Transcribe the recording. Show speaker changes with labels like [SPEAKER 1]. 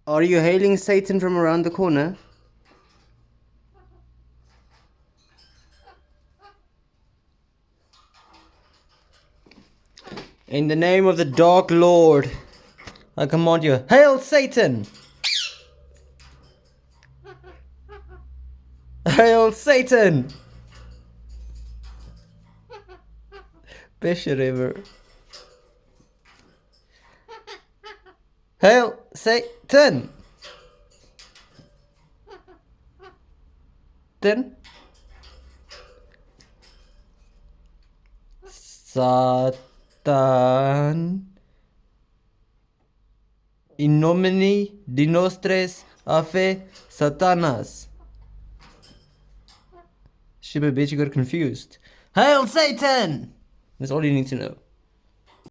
[SPEAKER 1] Are you hailing Satan from around the corner? In the name of the Dark Lord, I command you, hail Satan! Hail Satan! Bishop River. Hail Satan! Then Satan in nomine di nostres afe Satanas. Shit, bitch, you got confused. Hail Satan! That's all you need to know.